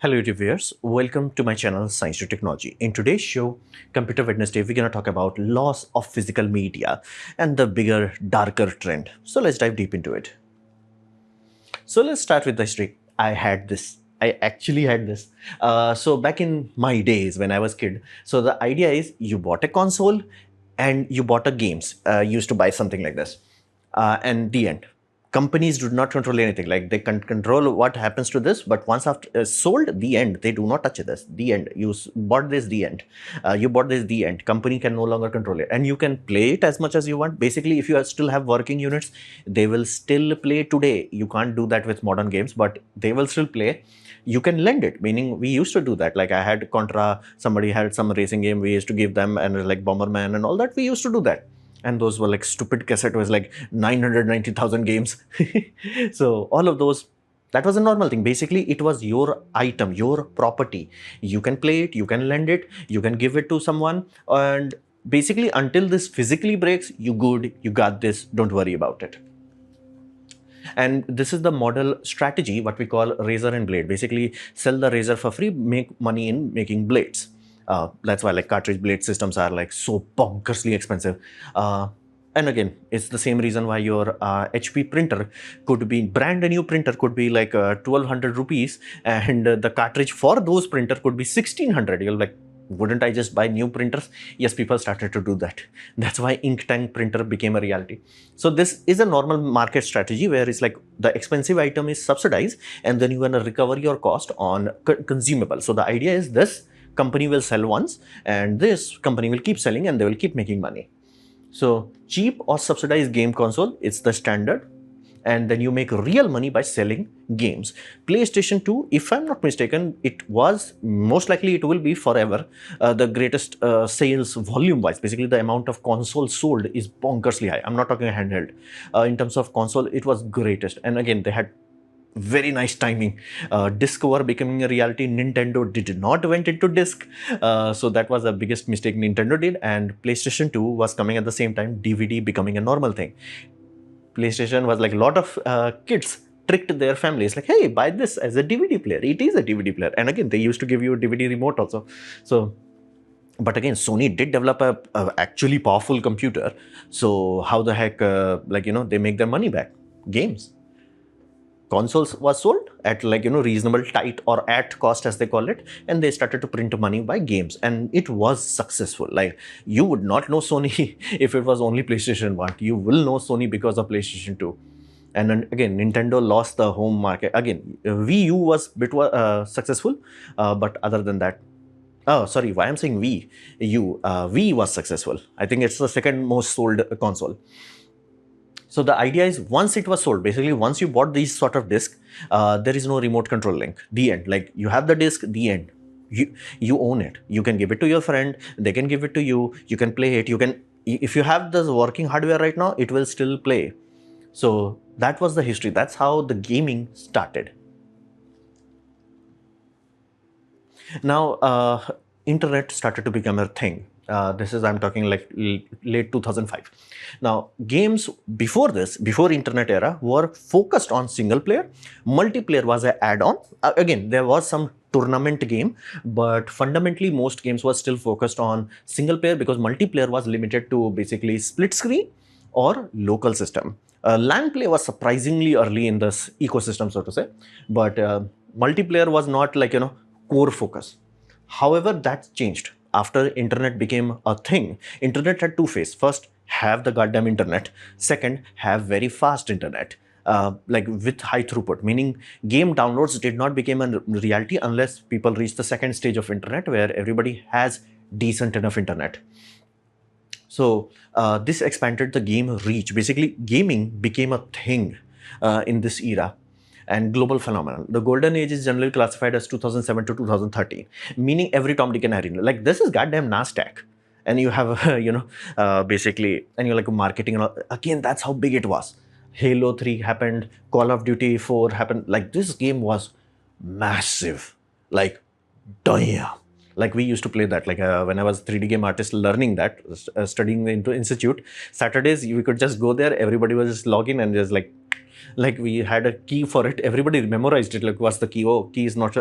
Hello YouTube viewers, welcome to my channel Science to Technology. In today's show, Computer Wednesday, we're going to talk about loss of physical media and the bigger, darker trend. So let's dive deep into it. So let's start with the history. I actually had this. So back in my days when I was kid, so the idea is you bought a console and you bought a games. Used to buy something like this. And the end. Companies do not control anything. Like they can control what happens to this, but once after sold, the end. They do not touch this. The end. Bought this. The end. You bought this. The end. Company can no longer control it, and you can play it as much as you want. Basically, if you still have working units, they will still play today. You can't do that with modern games, but they will still play. You can lend it, meaning we used to do that. Like I had Contra, somebody had some racing game, we used to give them, and like Bomberman and all that, we used to do that. And those were like stupid cassette, was like 990,000 games. So all of those, that was a normal thing. Basically, it was your item, your property. You can play it, you can lend it, you can give it to someone. And basically, until this physically breaks, you good, you got this, don't worry about it. And this is the model strategy, what we call razor and blade. Basically, sell the razor for free, make money in making blades. That's why like cartridge blade systems are like so bonkersly expensive. And again, it's the same reason why your HP printer could be, brand new printer could be like 1200 rupees, and the cartridge for those printer could be 1600. You're like, wouldn't I just buy new printers? Yes, people started to do that. That's why ink tank printer became a reality. So this is a normal market strategy where it's like the expensive item is subsidized and then you're going to recover your cost on consumable. So the idea is this company will sell once and this company will keep selling and they will keep making money. So cheap or subsidized game console, it's the standard. And then you make real money by selling games. PlayStation 2, if I'm not mistaken, it was, most likely it will be forever, the greatest sales volume-wise. Basically, the amount of consoles sold is bonkersly high. I'm not talking handheld. In terms of console, it was greatest. And again, they had very nice timing. Disc were becoming a reality. Nintendo did not went into disc. So that was the biggest mistake Nintendo did. And PlayStation 2 was coming at the same time, DVD becoming a normal thing. PlayStation was like a lot of kids tricked their families like, hey, buy this as a DVD player. It is a DVD player. And again, they used to give you a DVD remote also. So, but again, Sony did develop a actually powerful computer. So how the heck, they make their money back? Games. Consoles was sold at reasonable tight or at cost as they call it, and they started to print money by games, and it was successful. Like you would not know Sony if it was only PlayStation 1. You will know Sony because of PlayStation 2. And then again, Nintendo lost the home market. Again, Wii U was bit successful, but other than that, oh sorry, why I'm saying Wii U, Wii was successful. I think it's the second most sold console. So the idea is once it was sold, basically once you bought these sort of disc, there is no remote control link. The end. Like you have the disc, the end. You own it. You can give it to your friend. They can give it to you. You can play it. You can, if you have this working hardware right now, it will still play. So that was the history. That's how the gaming started. Now, internet started to become a thing. I'm talking like late 2005. Now, games before this, before internet era, were focused on single player. Multiplayer was an add-on. Again, there was some tournament game, but fundamentally most games were still focused on single player because multiplayer was limited to basically split screen or local system. LAN play was surprisingly early in this ecosystem, so to say, but multiplayer was not like, core focus. However, that's changed. After internet became a thing, internet had two phases. First, have the goddamn internet. Second, have very fast internet, like with high throughput, meaning game downloads did not become a reality unless people reach the second stage of internet where everybody has decent enough internet. So this expanded the game reach. Basically, gaming became a thing in this era and global phenomenon. The golden age is generally classified as 2007 to 2013, meaning every Tom, Dick and Harry. Like this is goddamn NASDAQ. And you have, basically, and you're like marketing. And all. Again, that's how big it was. Halo 3 happened, Call of Duty 4 happened. Like this game was massive. Like, damn. Like we used to play that, like when I was 3D game artist learning that, studying into institute, Saturdays, we could just go there, everybody was just log in and just like we had a key for it. Everybody memorized it. Like, what's the key? Oh, key is not.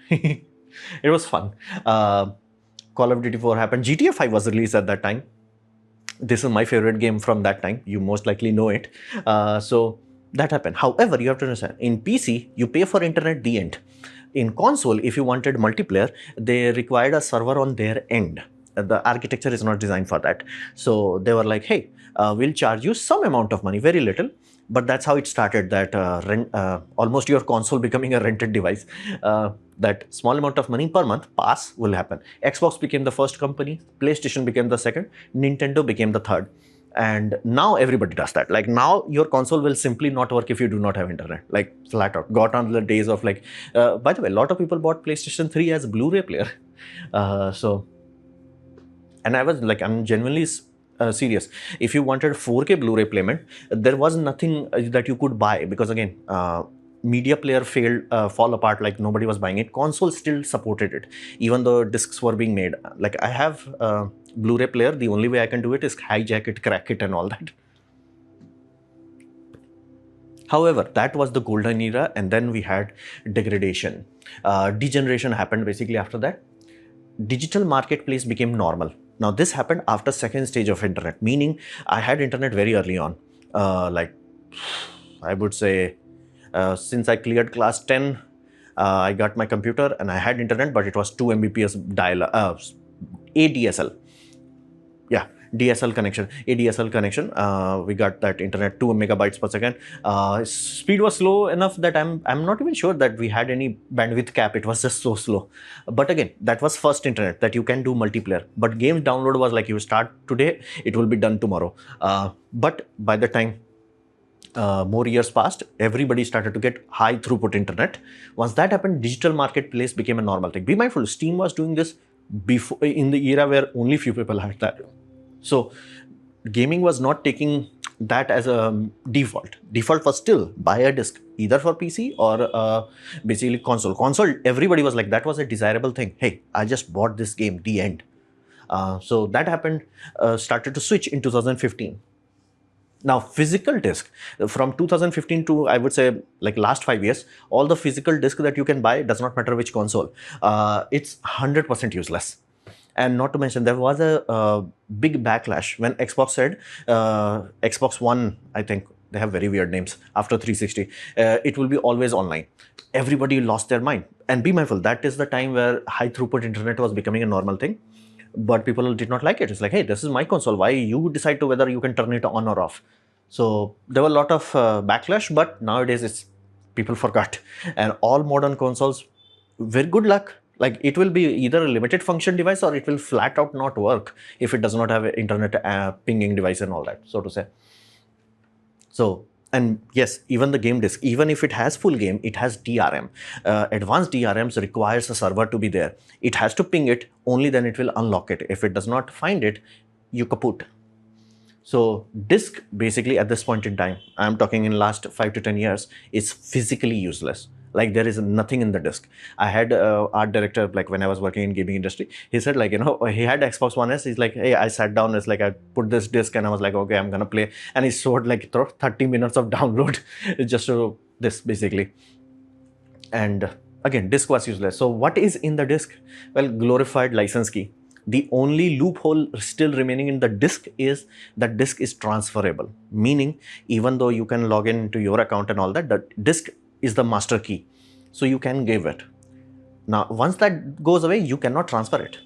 It was fun. Uh, Call of Duty 4 happened. GTA 5 was released at that time. This is my favorite game from that time. You most likely know it. So that happened. However, you have to understand, in PC, you pay for internet the end. In console, if you wanted multiplayer, they required a server on their end. The architecture is not designed for that. So they were like, hey, we'll charge you some amount of money, very little. But that's how it started, that almost your console becoming a rented device. That small amount of money per month pass will happen. Xbox became the first company, PlayStation became the second, Nintendo became the third. And now everybody does that. Like now your console will simply not work if you do not have internet, like flat out. Got on the days of like, by the way, a lot of people bought PlayStation 3 as Blu-ray player. So, and I was like, I'm genuinely serious. If you wanted 4K Blu-ray playment, there was nothing that you could buy, because again, media player fall apart, like nobody was buying it. Console still supported it, even though discs were being made. Like I have Blu-ray player, the only way I can do it is hijack it, crack it and all that. However, that was the golden era, and then we had degradation. Degeneration happened basically after that. Digital marketplace became normal. Now this happened after second stage of internet, meaning I had internet very early on. Like I would say since I cleared class 10, I got my computer and I had internet, but it was 2 Mbps dial ADSL. Yeah, DSL connection, ADSL connection. We got that internet 2 megabytes per second. Speed was slow enough that I'm not even sure that we had any bandwidth cap. It was just so slow. But again, that was first internet that you can do multiplayer. But game download was like, you start today, it will be done tomorrow. But by the time more years passed, everybody started to get high throughput internet. Once that happened, digital marketplace became a normal thing. Be mindful, Steam was doing this before, in the era where only few people had that. So gaming was not taking that as a default. Default was still buy a disc, either for PC or basically console. Console, everybody was like, that was a desirable thing. Hey, I just bought this game, the end. So that happened, started to switch in 2015. Now, physical disc, from 2015 to, I would say, like last 5 years, all the physical disc that you can buy, does not matter which console, it's 100% useless. And not to mention, there was a big backlash when Xbox said, Xbox One, I think, they have very weird names, after 360, it will be always online. Everybody lost their mind. And be mindful, that is the time where high throughput internet was becoming a normal thing. But people did not like it. It's like, hey, this is my console. Why you decide to whether you can turn it on or off? So there were a lot of backlash, but nowadays it's people forgot. And all modern consoles, very good luck. Like it will be either a limited function device or it will flat out not work if it does not have an internet pinging device and all that, so to say. So, and yes, even the game disk, even if it has full game, it has DRM. Advanced DRMs requires a server to be there. It has to ping it, only then it will unlock it. If it does not find it, you kaput. So disk basically at this point in time, I'm talking in last 5 to 10 years, is physically useless. Like there is nothing in the disk. I had art director, like when I was working in gaming industry, he said like, you know, he had Xbox One S. He's like, hey, I sat down, it's like I put this disk and I was like, okay, I'm gonna play. And he showed like 30 minutes of download just to this basically. And again, disk was useless. So what is in the disk? Well, glorified license key. The only loophole still remaining in the disk is that disk is transferable. Meaning, even though you can log into your account and all that, the disk is the master key. So you can give it. Now, once that goes away, you cannot transfer it.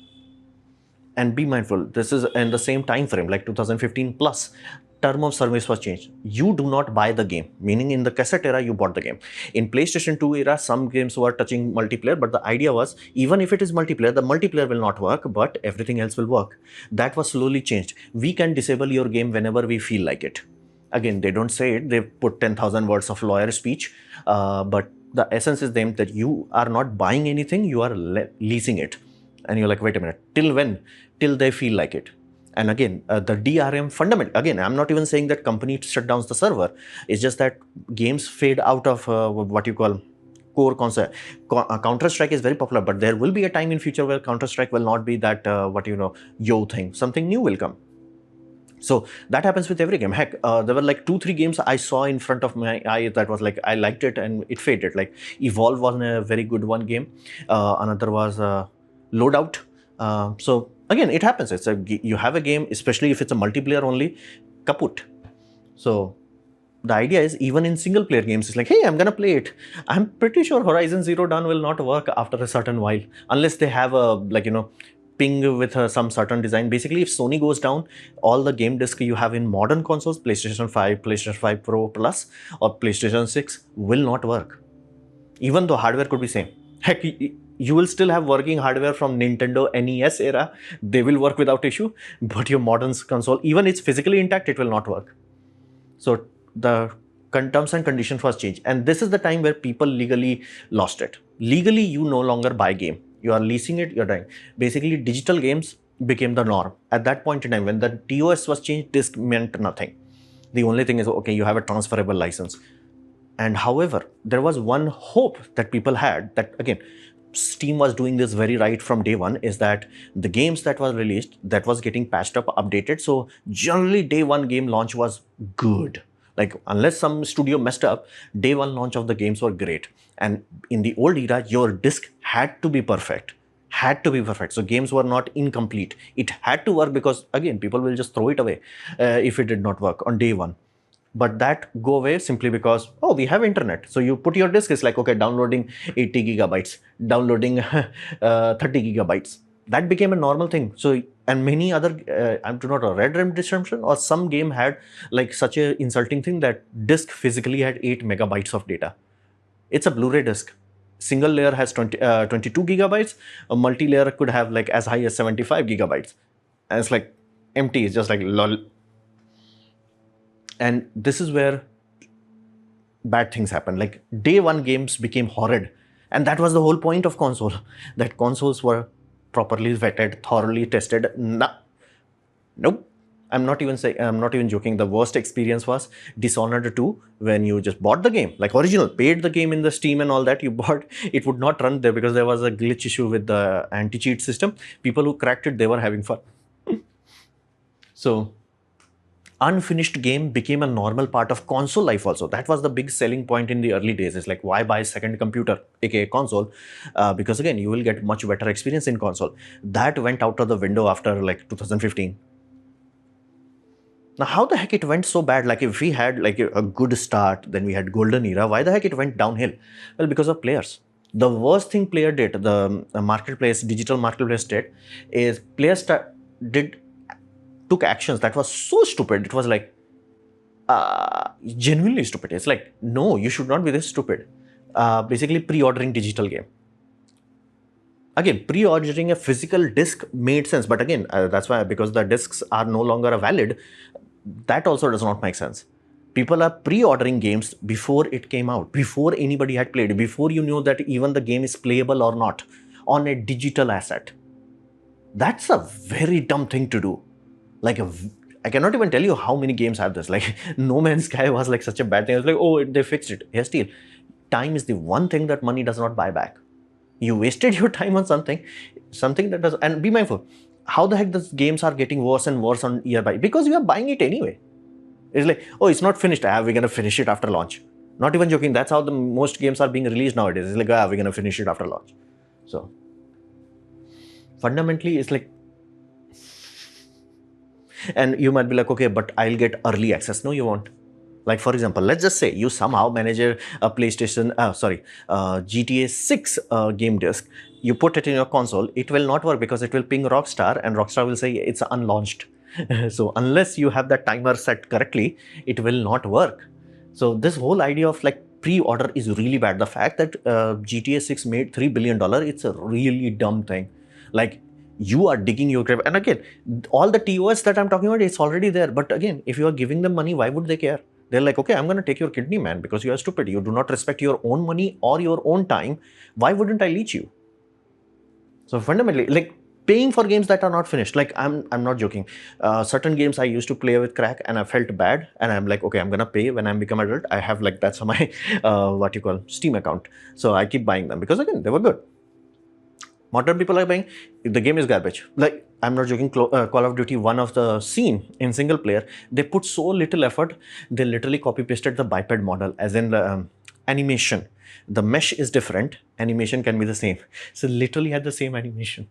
And be mindful, this is in the same time frame, like 2015 plus. Term of service was changed. You do not buy the game, meaning in the cassette era, you bought the game. In PlayStation 2 era, some games were touching multiplayer, but the idea was, even if it is multiplayer, the multiplayer will not work, but everything else will work. That was slowly changed. We can disable your game whenever we feel like it. Again, they don't say it, they put 10,000 words of lawyer speech, but the essence is them that you are not buying anything, you are leasing it. And you're like, wait a minute, till when? Till they feel like it. And again, the DRM fundament, again, I'm not even saying that company shut down the server. It's just that games fade out of what you call core concept. Counter-Strike is very popular, but there will be a time in future where Counter-Strike will not be that, yo thing. Something new will come. So that happens with every game. Heck, there were like 2 3 games I saw in front of my eye that was like I liked it and it faded. Like Evolve was a very good one game. Another was Loadout. So again, it happens. You have a game, especially if it's a multiplayer only, kaput. So the idea is even in single player games, it's like, hey, I'm gonna play it. I'm pretty sure Horizon Zero Dawn will not work after a certain while unless they have a ping with some certain design. Basically, if Sony goes down, all the game disc you have in modern consoles, PlayStation 5, PlayStation 5 Pro Plus, or PlayStation 6 will not work. Even though hardware could be same. Heck, you will still have working hardware from Nintendo NES era. They will work without issue, but your modern console, even it's physically intact, it will not work. So the terms and conditions was changed, and this is the time where people legally lost it. Legally, you no longer buy game. You are leasing it, you're dying. Basically, digital games became the norm. At that point in time, when the TOS was changed, disc meant nothing. The only thing is, okay, you have a transferable license. And however, there was one hope that people had that, again, Steam was doing this very right from day one, is that the games that was released, that was getting patched up, updated. So generally day one game launch was good. Like unless some studio messed up, day one launch of the games were great. And in the old era, your disc had to be perfect. Had to be perfect. So games were not incomplete. It had to work because again, people will just throw it away if it did not work on day one. But that go away simply because, oh, we have internet. So you put your disk, it's like, okay, downloading 80 gigabytes, downloading 30 gigabytes. That became a normal thing. So, and many other, I do not know, Red Redemption or some game had like such a insulting thing that disk physically had 8 megabytes of data. It's a Blu-ray disc. Single layer has 22 gigabytes. A multi-layer could have like as high as 75 gigabytes. And it's like empty. It's just like lol. And this is where bad things happen. Like day one games became horrid. And that was the whole point of console. That consoles were properly vetted, thoroughly tested. Nope. I'm not even joking. The worst experience was Dishonored 2 when you just bought the game, like original, paid the game in the Steam and all that. You bought, it would not run there because there was a glitch issue with the anti-cheat system. People who cracked it, they were having fun. So unfinished game became a normal part of console life also. That was the big selling point in the early days. It's like, why buy a second computer, aka console? Because again, you will get much better experience in console. That went out of the window after like 2015. Now, how the heck it went so bad? Like if we had like a good start, then we had golden era, why the heck it went downhill? Well, because of players. The worst thing player did, the marketplace, digital marketplace did, is players took actions that was so stupid. It was like genuinely stupid. It's like, no, you should not be this stupid. Basically pre-ordering digital game. Again, pre-ordering a physical disc made sense, but again, that's why, because the discs are no longer valid, that also does not make sense. People are pre-ordering games before it came out, before anybody had played, before you knew that even the game is playable or not on a digital asset. That's a very dumb thing to do. Like, I cannot even tell you how many games have this. Like, No Man's Sky was like such a bad thing. I was like, oh, they fixed it. Yes, still, time is the one thing that money does not buy back. You wasted your time on something that does, and be mindful, how the heck these games are getting worse and worse on year by, because you are buying it anyway. It's like, oh, it's not finished. We're going to finish it after launch. Not even joking. That's how the most games are being released nowadays. It's like, we're going to finish it after launch. So fundamentally, it's like, and you might be like, okay, but I'll get early access. No, you won't. Like, for example, let's just say you somehow manage a PlayStation, GTA 6 game disc. You put it in your console, it will not work because it will ping Rockstar and Rockstar will say it's unlaunched. So unless you have that timer set correctly, it will not work. So this whole idea of like pre-order is really bad. The fact that GTA 6 made $3 billion, it's a really dumb thing. Like, you are digging your grave. And again, all the TOS that I'm talking about, it's already there. But again, if you are giving them money, why would they care? They're like, okay, I'm going to take your kidney, man, because you are stupid. You do not respect your own money or your own time. Why wouldn't I leech you? So fundamentally, like, paying for games that are not finished. Like, I'm not joking. Certain games I used to play with crack and I felt bad. And I'm like, okay, I'm going to pay when I become adult. I have like, that's my, Steam account. So I keep buying them because again, they were good. Modern people are buying, the game is garbage. Like, I'm not joking, Call of Duty, one of the scene in single player, they put so little effort, they literally copy pasted the biped model, as in the animation. The mesh is different, animation can be the same. So literally had the same animation.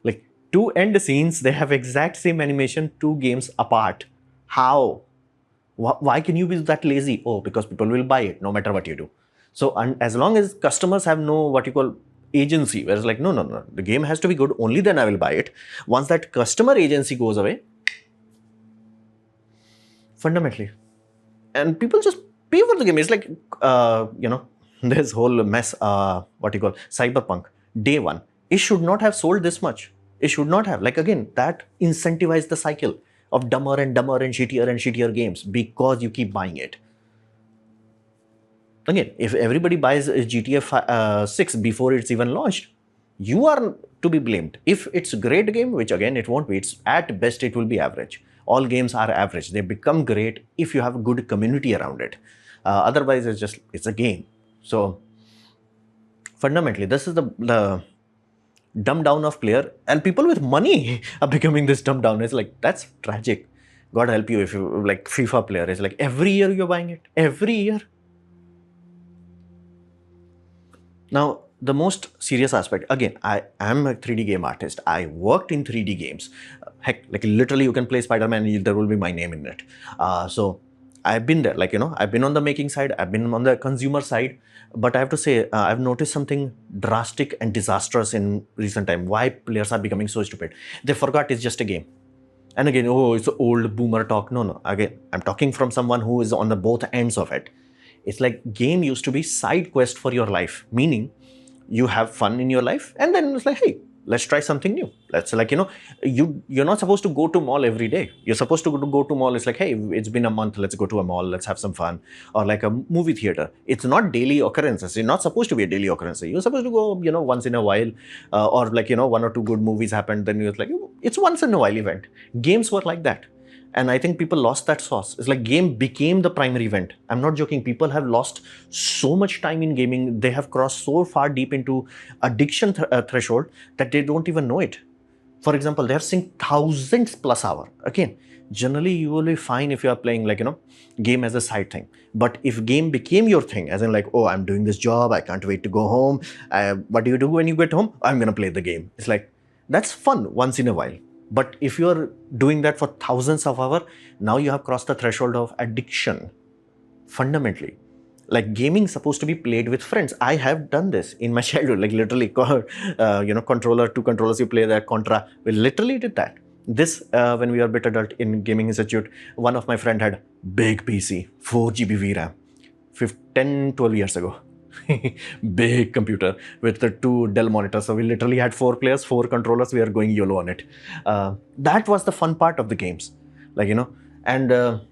Like, two end scenes, they have exact same animation, two games apart. How? Why can you be that lazy? Oh, because people will buy it no matter what you do. So, and as long as customers have no what you call agency, whereas like, no, no, no, the game has to be good, only then I will buy it. Once that customer agency goes away, fundamentally, and people just pay for the game. It's like, this whole mess, what you call cyberpunk, day one, it should not have sold this much. It should not have. Like, again, that incentivized the cycle of dumber and shittier games because you keep buying it. Again, if everybody buys GTA 6 before it's even launched, you are to be blamed. If it's a great game, which again it won't be, it's at best it will be average. All games are average. They become great if you have a good community around it. Otherwise, it's a game. So fundamentally, this is the dumb down of player, and people with money are becoming this dumb down. It's like, that's tragic. God help you if you like FIFA player. It's like every year you're buying it. Every year. Now, the most serious aspect, again, I am a 3D game artist. I worked in 3D games. Heck, like literally you can play Spider-Man, there will be my name in it. So I've been there, like, I've been on the making side, I've been on the consumer side, but I have to say, I've noticed something drastic and disastrous in recent time. Why players are becoming so stupid? They forgot it's just a game. And again, oh, it's old boomer talk. No. Again, I'm talking from someone who is on the both ends of it. It's like game used to be side quest for your life, meaning you have fun in your life, and then it's like, hey, let's try something new. Let's like, you're not supposed to go to mall every day. You're supposed to go to mall. It's like, hey, it's been a month. Let's go to a mall. Let's have some fun. Or like a movie theater. It's not daily occurrences. It's not supposed to be a daily occurrence. You're supposed to go, once in a while, or like, one or two good movies happened. Then you're like, it's once in a while event. Games were like that. And I think people lost that sauce. It's like game became the primary event. I'm not joking. People have lost so much time in gaming. They have crossed so far deep into addiction threshold that they don't even know it. For example, they have seen thousands plus hour. Again, generally you will be fine if you are playing like, game as a side thing. But if game became your thing, as in like, oh, I'm doing this job, I can't wait to go home. What do you do when you get home? I'm going to play the game. It's like, that's fun once in a while. But if you're doing that for thousands of hours, now you have crossed the threshold of addiction. Fundamentally, like gaming is supposed to be played with friends. I have done this in my childhood, like literally, controller, two controllers, you play that Contra. We literally did that. This, when we were a bit adult in gaming institute, one of my friend had big PC, 4 GB VRAM, 10, 12 years ago. Big computer with the 2 Dell monitors. So we literally had 4 players, 4 controllers. We are going YOLO on it. That was the fun part of the games, like, and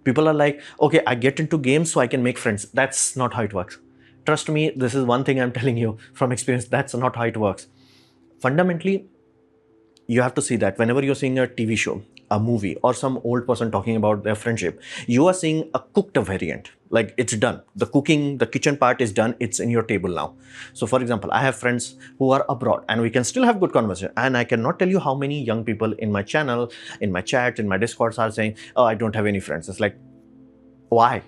people are like, okay, I get into games so I can make friends. That's not how it works. Trust me, this is one thing I'm telling you from experience. That's not how it works. Fundamentally, you have to see that whenever you're seeing a TV show, a movie, or some old person talking about their friendship, you are seeing a cooked variant. Like, it's done. The cooking, the kitchen part is done. It's in your table now. So for example, I have friends who are abroad and we can still have good conversation. And I cannot tell you how many young people in my channel, in my chat, in my discords are saying, oh, I don't have any friends. It's like, why?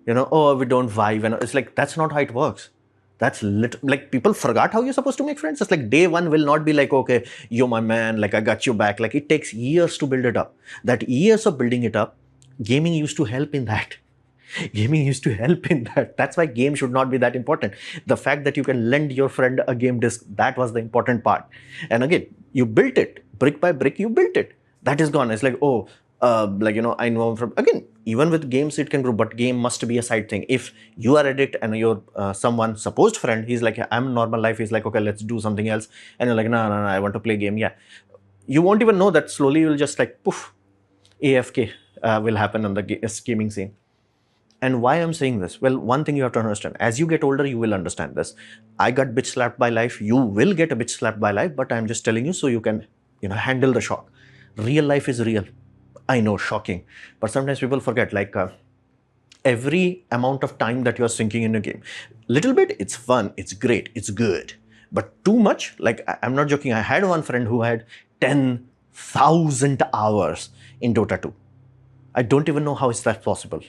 Oh, we don't vibe. And it's like, that's not how it works. That's like, people forgot how you're supposed to make friends. It's like day one will not be like, okay, you're my man, like I got you back. Like, it takes years to build it up. That years of building it up, gaming used to help in that. Gaming used to help in that. That's why game should not be that important. The fact that you can lend your friend a game disc, that was the important part. And again, you built it. Brick by brick, you built it. That is gone. It's like, oh, I know from, again, even with games it can grow, but game must be a side thing. If you are addict and you're someone supposed friend, he's like, I'm normal life, he's like, okay, let's do something else. And you're like, no, I want to play game. Yeah. You won't even know that. Slowly you'll just like, poof, AFK will happen on the gaming scene. And why I'm saying this? Well, one thing you have to understand, as you get older, you will understand this. I got bitch slapped by life. You will get a bitch slapped by life, but I'm just telling you so you can, handle the shock. Real life is real. I know, shocking. But sometimes people forget, like every amount of time that you're sinking in a game, little bit, it's fun, it's great, it's good. But too much, like I'm not joking. I had one friend who had 10,000 hours in Dota 2. I don't even know how is that possible.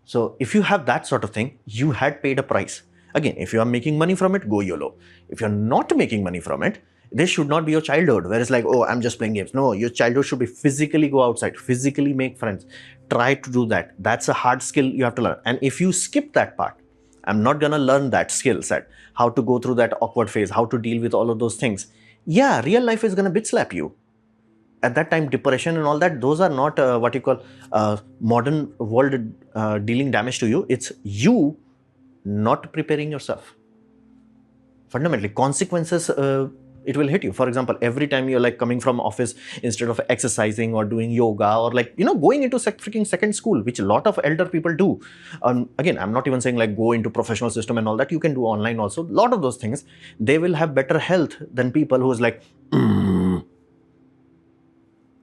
So if you have that sort of thing, you had paid a price. Again, if you are making money from it, go YOLO. If you're not making money from it, this should not be your childhood, where it's like, oh, I'm just playing games. No, your childhood should be physically go outside, physically make friends. Try to do that. That's a hard skill you have to learn. And if you skip that part, I'm not gonna learn that skill set, how to go through that awkward phase, how to deal with all of those things. Yeah, real life is gonna bitch slap you. At that time, depression and all that, those are not what you call modern world dealing damage to you. It's you not preparing yourself. Fundamentally, consequences, it will hit you. For example, every time you're like coming from office, instead of exercising or doing yoga or like, going into freaking second school, which a lot of elder people do. Again, I'm not even saying like go into professional system and all that. You can do online also. A lot of those things, they will have better health than people who's like,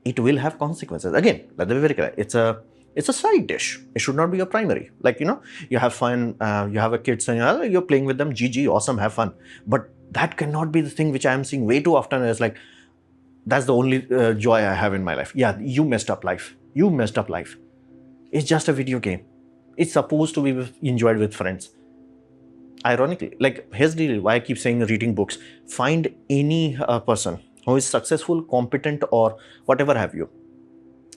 it will have consequences. Again, let's be very clear. It's a side dish. It should not be your primary. Like, you have fun, you have a kids and you're playing with them, GG, awesome, have fun. But that cannot be the thing which I am seeing way too often. It's like, that's the only joy I have in my life. Yeah, you messed up life. You messed up life. It's just a video game. It's supposed to be enjoyed with friends. Ironically, like, here's the deal, why I keep saying reading books. Find any person who is successful, competent, or whatever have you.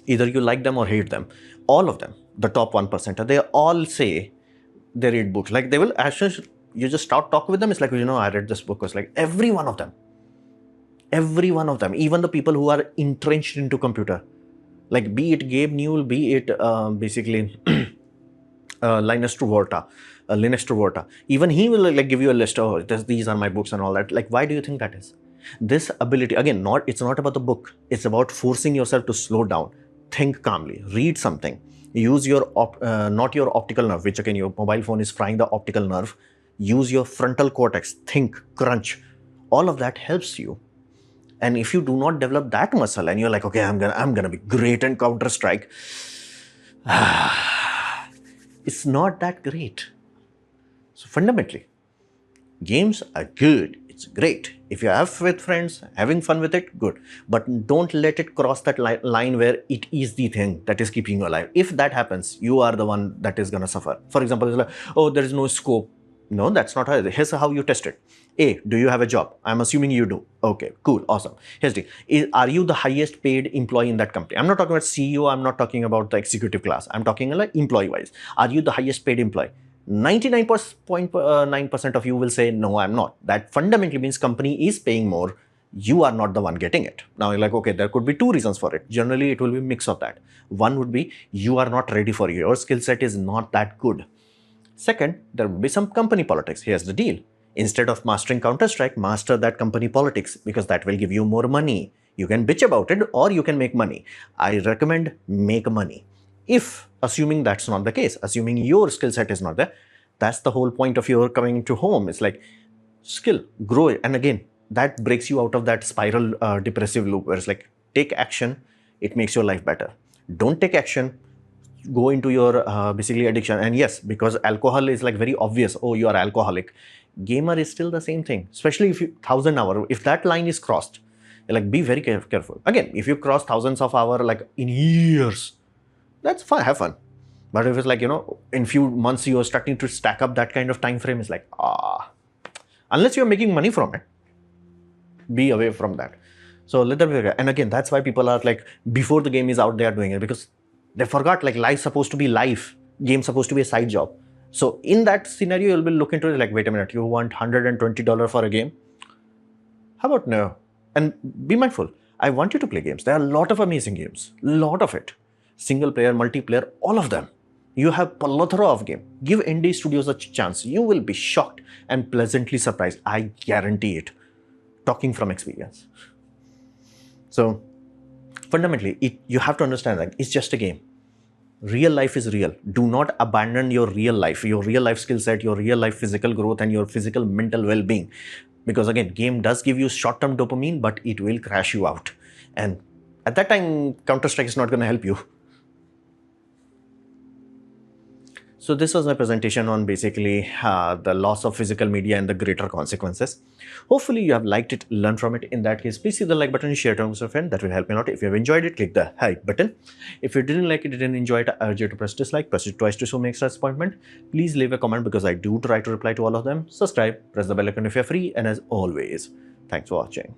Either you like them or hate them. All of them, the top 1%, they all say they read books. Like, they will actually, you just start talking with them. It's like, I read this book. It's like every one of them, even the people who are entrenched into computer, like be it Gabe Newell, be it basically Linus Torvalds, even he will like give you a list. Oh, these are my books and all that. Like, why do you think that is? This ability, again, it's not about the book. It's about forcing yourself to slow down, think calmly, read something, use your not your optical nerve, which again, your mobile phone is frying the optical nerve. Use your frontal cortex, think, crunch. All of that helps you. And if you do not develop that muscle and you're like, okay, I'm gonna be great in Counter-Strike, it's not that great. So fundamentally, games are good. It's great. If you have with friends, having fun with it, good. But don't let it cross that line where it is the thing that is keeping you alive. If that happens, you are the one that is going to suffer. For example, it's like, oh, there is no scope. No, that's not how. Here's how you test it. A, do you have a job? I'm assuming you do. Okay, cool, awesome. Here's the, are you the highest paid employee in that company? I'm not talking about CEO. I'm not talking about the executive class. I'm talking like employee-wise. Are you the highest paid employee? 99.9% of you will say, no, I'm not. That fundamentally means company is paying more. You are not the one getting it. Now you're like, okay, there could be two reasons for it. Generally, it will be a mix of that. One would be you are not ready for it. Your skill set is not that good. Second, there will be some company politics. Here's the deal. Instead of mastering Counter-Strike, master that company politics, because that will give you more money. You can bitch about it or you can make money. I recommend make money. If, assuming that's not the case, assuming your skill set is not there, that's the whole point of your coming to home. It's like skill, grow it. And again, that breaks you out of that spiral depressive loop where it's like, take action, it makes your life better. Don't take action, go into your basically addiction. And yes, because alcohol is like very obvious, oh, you are alcoholic. Gamer is still the same thing, especially if you 1,000 hours, if that line is crossed, like be very careful. Again, if you cross thousands of hours like in years, that's fine, have fun. But if it's like, in few months you are starting to stack up that kind of time frame, it's like, unless you're making money from it, be away from that. So let them be. And again, that's why people are like, before the game is out, they are doing it because they forgot like life's supposed to be life, game's supposed to be a side job. So in that scenario, you'll be looking to it like, wait a minute, you want $120 for a game? How about no? And be mindful. I want you to play games. There are a lot of amazing games, lot of it. Single player, multiplayer, all of them. You have plethora of game. Give indie studios a chance. You will be shocked and pleasantly surprised. I guarantee it. Talking from experience. So fundamentally, you have to understand that it's just a game. Real life is real. Do not abandon your real life skill set, your real life physical growth, and your physical mental well-being. Because again, game does give you short-term dopamine, but it will crash you out. And at that time, Counter-Strike is not going to help you. So this was my presentation on basically the loss of physical media and the greater consequences. Hopefully you have liked it, learned from it. In that case, please see the like button and share it with your friend. That will help me out. If you have enjoyed it, click the like button. If you didn't like it, didn't enjoy it, I urge you to press dislike, press it twice to show me extra disappointment. Please leave a comment because I do try to reply to all of them. Subscribe, press the bell icon if you're free, and as always, thanks for watching.